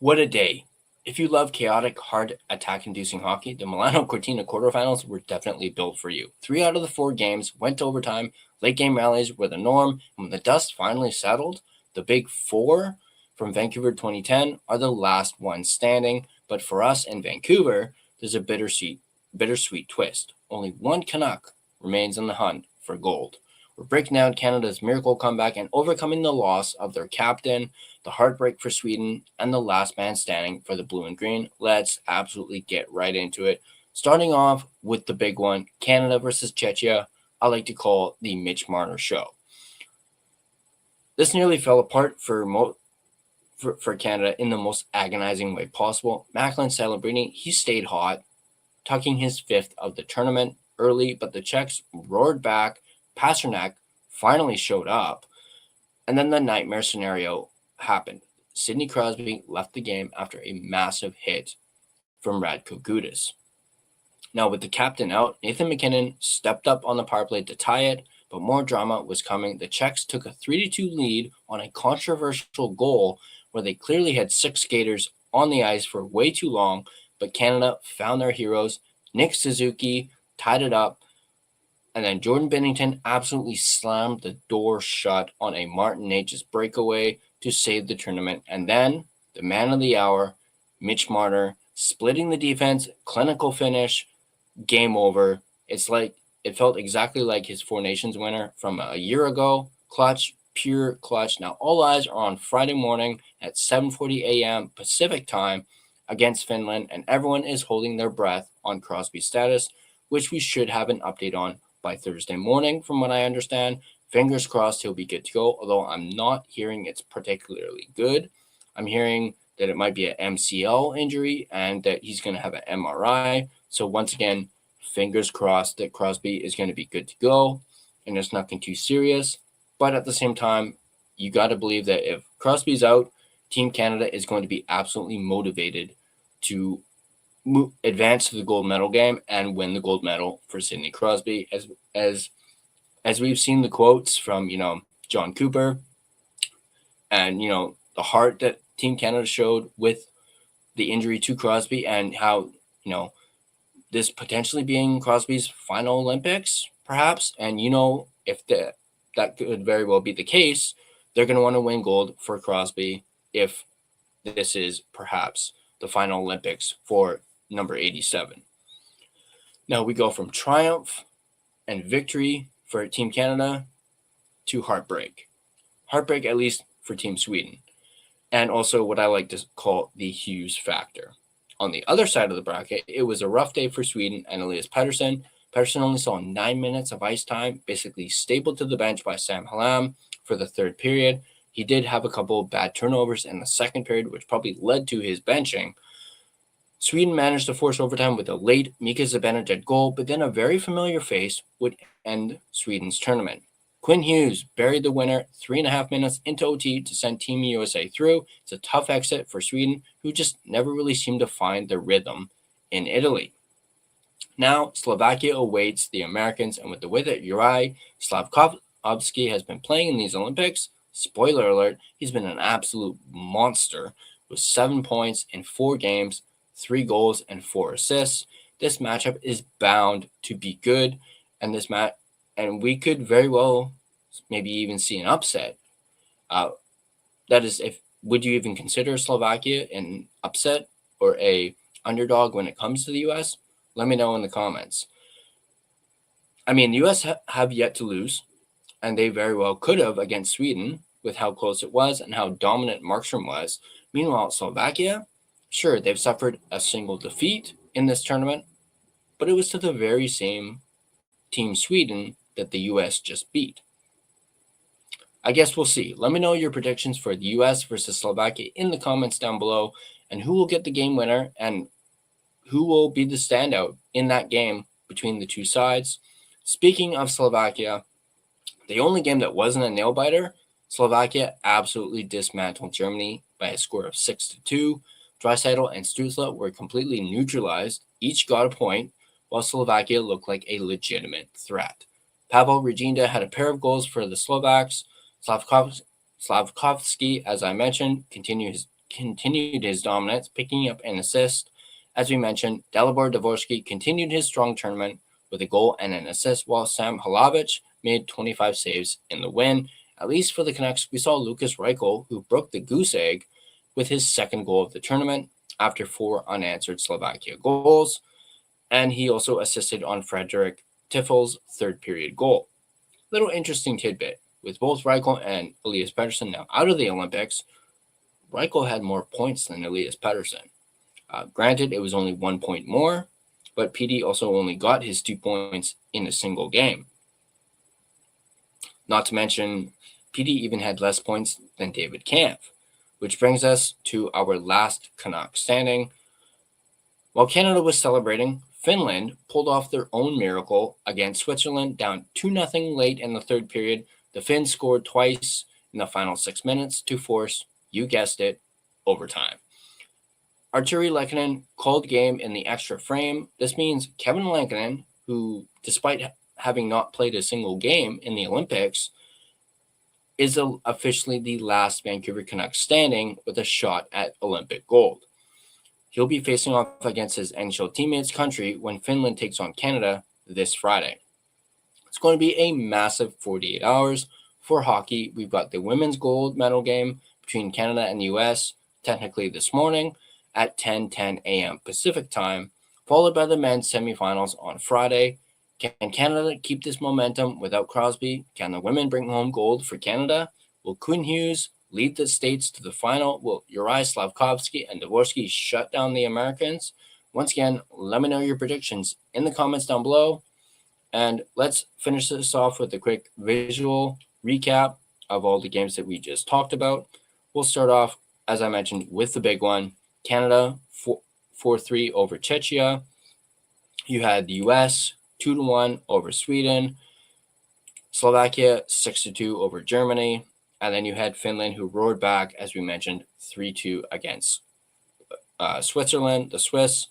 What a day. If you love chaotic, hard attack-inducing hockey, the Milano Cortina quarterfinals were definitely built for you. 3 out of the 4 games went to overtime. Late game rallies were the norm, and when the dust finally settled, the big 4 from Vancouver 2010 are the last ones standing. But for us in Vancouver, there's a bittersweet twist. Only one Canuck remains in the hunt for gold. We're breaking down Canada's miracle comeback and overcoming the loss of their captain, the heartbreak for Sweden, and the last man standing for the blue and green. Let's absolutely get right into it. Starting off with the big one, Canada versus Czechia. I like to call the Mitch Marner show. This nearly fell apart for Canada in the most agonizing way possible. Macklin Celebrini, he stayed hot, tucking his 5th of the tournament early, but the Czechs roared back. Pasternak finally showed up, and then the nightmare scenario happened. Sidney Crosby left the game after a massive hit from Radko Gudas. Now, with the captain out, Nathan MacKinnon stepped up on the power play to tie it, but more drama was coming. The Czechs took a 3-2 lead on a controversial goal where they clearly had 6 skaters on the ice for way too long, but Canada found their heroes. Nick Suzuki tied it up, and then Jordan Binnington absolutely slammed the door shut on a Martin Necas breakaway to save the tournament. And then the man of the hour, Mitch Marner, splitting the defense, clinical finish, game over. It felt exactly like his Four Nations winner from a year ago. Clutch, pure clutch. Now all eyes are on Friday morning at 7:40 a.m. Pacific time against Finland, and everyone is holding their breath on Crosby's status, which we should have an update on by Thursday morning, from what I understand. Fingers crossed he'll be good to go, although I'm not hearing it's particularly good. I'm hearing that it might be an MCL injury and that he's going to have an MRI. So once again, fingers crossed that Crosby is going to be good to go and there's nothing too serious. But at the same time, you got to believe that if Crosby's out, Team Canada is going to be absolutely motivated to advance to the gold medal game and win the gold medal for Sidney Crosby, as we've seen the quotes from John Cooper, and the heart that Team Canada showed with the injury to Crosby, and how this potentially being Crosby's final Olympics, perhaps. And if that could very well be the case, they're going to want to win gold for Crosby if this is perhaps the final Olympics for number 87. Now we go from triumph and victory for Team Canada to heartbreak. Heartbreak, at least for Team Sweden. And also what I like to call the Hughes factor. On the other side of the bracket, it was a rough day for Sweden and Elias Pettersson. Pettersson only saw 9 minutes of ice time, basically stapled to the bench by Sam Hallam for the 3rd period. He did have a couple of bad turnovers in the 2nd period, which probably led to his benching. Sweden managed to force overtime with a late Mika Zibanejad goal, but then a very familiar face would end Sweden's tournament. Quinn Hughes buried the winner 3.5 minutes into OT to send Team USA through. It's a tough exit for Sweden, who just never really seemed to find their rhythm in Italy. Now, Slovakia awaits the Americans, and with the way that Juraj Slavkovsky has been playing in these Olympics, spoiler alert, he's been an absolute monster with 7 points in 4 games, 3 goals and 4 assists. This matchup is bound to be good, and we could very well maybe even see an upset. That is, would you even consider Slovakia an upset or a underdog when it comes to the U.S.? Let me know in the comments. I mean, the U.S. have yet to lose, and they very well could have against Sweden with how close it was and how dominant Markstrom was. Meanwhile, Slovakia, sure, they've suffered a single defeat in this tournament, but it was to the very same Team Sweden that the U.S. just beat. I guess we'll see. Let me know your predictions for the U.S. versus Slovakia in the comments down below, and who will get the game winner and who will be the standout in that game between the two sides. Speaking of Slovakia, the only game that wasn't a nail-biter, Slovakia absolutely dismantled Germany by a score of 6-2. Draisaitl and Stützle were completely neutralized. Each got a point, while Slovakia looked like a legitimate threat. Pavel Regina had a pair of goals for the Slovaks. Slavkovsky, as I mentioned, continued continued his dominance, picking up an assist. As we mentioned, Dalibor Dvorsky continued his strong tournament with a goal and an assist, while Sam Halavich made 25 saves in the win. At least for the Canucks, we saw Lukas Reichel, who broke the goose egg with his second goal of the tournament after 4 unanswered Slovakia goals. And he also assisted on Frederick Tiffel's third period goal. Little interesting tidbit. With both Reichel and Elias Pettersson now out of the Olympics, Reichel had more points than Elias Pettersson. Granted, it was only 1 point more, but PD also only got his 2 points in a single game. Not to mention, PD even had less points than David Kampf, which brings us to our last Canuck standing. While Canada was celebrating, Finland pulled off their own miracle against Switzerland, down 2-0 late in the third period. The Finns scored twice in the final 6 minutes to force, you guessed it, overtime. Arturi Lehkonen called game in the extra frame. This means Kevin Lankinen, who, despite having not played a single game in the Olympics, is officially the last Vancouver Canucks standing with a shot at Olympic gold. He'll be facing off against his NHL teammates' country when Finland takes on Canada this Friday. It's going to be a massive 48 hours for hockey. We've got the women's gold medal game between Canada and the U.S., technically this morning at 10:10 a.m. Pacific time, followed by the men's semifinals on Friday. Can Canada keep this momentum without Crosby? Can the women bring home gold for Canada? Will Quinn Hughes lead the States to the final? Will Uri Slavkovsky and Dvorsky shut down the Americans? Once again, let me know your predictions in the comments down below. And let's finish this off with a quick visual recap of all the games that we just talked about. We'll start off, as I mentioned, with the big one. Canada 4-3 over Czechia. You had the U.S. 2-1 over Sweden. Slovakia 6-2 over Germany. And then you had Finland, who roared back, as we mentioned, 3-2 against Switzerland, the Swiss.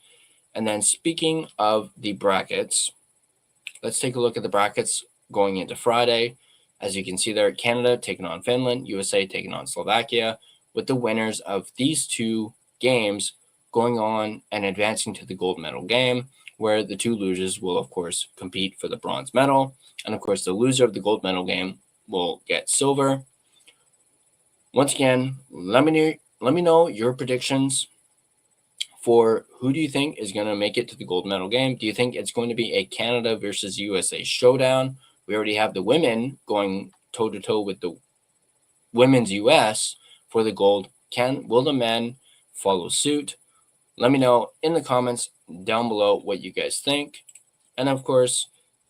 And then speaking of the brackets, let's take a look at the brackets going into Friday. As you can see there, Canada taking on Finland, USA taking on Slovakia, with the winners of these two games going on and advancing to the gold medal game, where the two losers will, of course, compete for the bronze medal. And, of course, the loser of the gold medal game will get silver. Once again, let me know your predictions for who do you think is going to make it to the gold medal game. Do you think it's going to be a Canada versus USA showdown? We already have the women going toe-to-toe with the women's US for the gold. Will the men follow suit? Let me know in the comments down below what you guys think. And of course,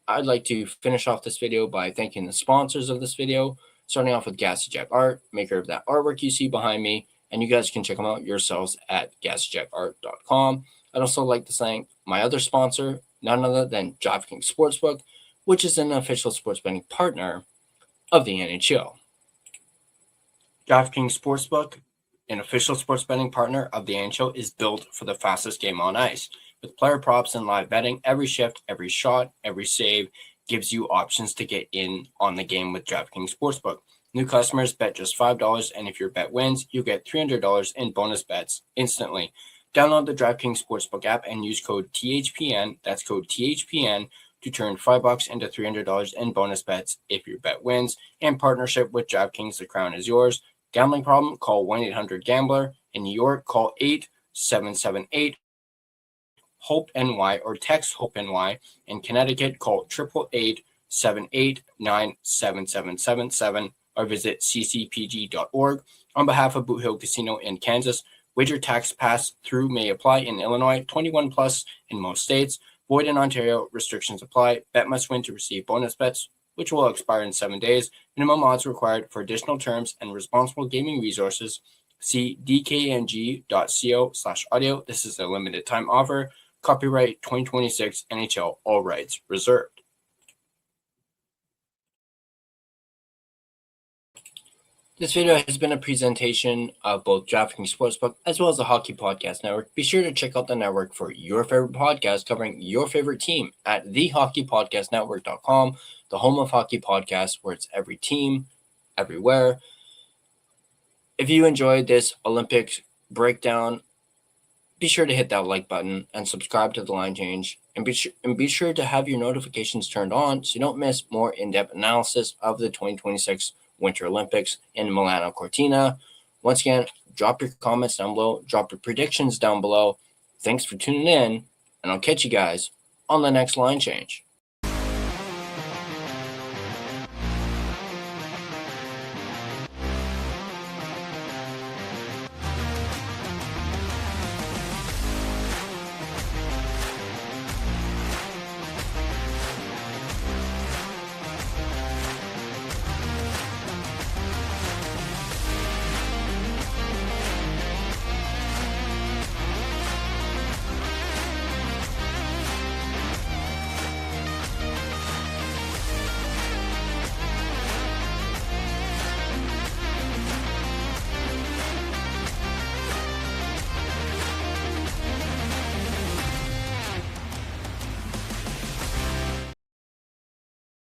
I'd like to finish off this video by thanking the sponsors of this video, starting off with Gassy Jack Art, maker of that artwork you see behind me. And you guys can check them out yourselves at GassyJackArt.com. I'd also like to thank my other sponsor, none other than DraftKings Sportsbook, which is an official sports betting partner of the NHL. DraftKings Sportsbook, an official sports betting partner of the NHL, is built for the fastest game on ice. With player props and live betting, every shift, every shot, every save gives you options to get in on the game with DraftKings Sportsbook. New customers bet just $5, and if your bet wins, you get $300 in bonus bets instantly. Download the DraftKings Sportsbook app and use code THPN, that's code THPN, to turn $5 into $300 in bonus bets if your bet wins. In partnership with DraftKings, the crown is yours. Gambling problem? Call 1-800-GAMBLER. In New York, call 877-8-HOPE-NY or text HOPE-NY. In Connecticut, call 888-789-7777 or visit ccpg.org. On behalf of Boot Hill Casino in Kansas, wager tax pass-through may apply in Illinois, 21 plus in most states, void in Ontario, restrictions apply. Bet must win to receive bonus bets, which will expire in 7 days. Minimum odds required. For additional terms and responsible gaming resources, see dkng.co/audio. This is a limited time offer. Copyright 2026 NHL, all rights reserved. This video has been a presentation of both DraftKings Sportsbook as well as the Hockey Podcast Network. Be sure to check out the network for your favorite podcast covering your favorite team at thehockeypodcastnetwork.com, the home of hockey podcasts, where it's every team, everywhere. If you enjoyed this Olympics breakdown, be sure to hit that like button and subscribe to the Line Change, and be sure to have your notifications turned on so you don't miss more in-depth analysis of the 2026 Winter Olympics in Milano Cortina. Once again, drop your comments down below, drop your predictions down below. Thanks for tuning in, and I'll catch you guys on the next Line Change.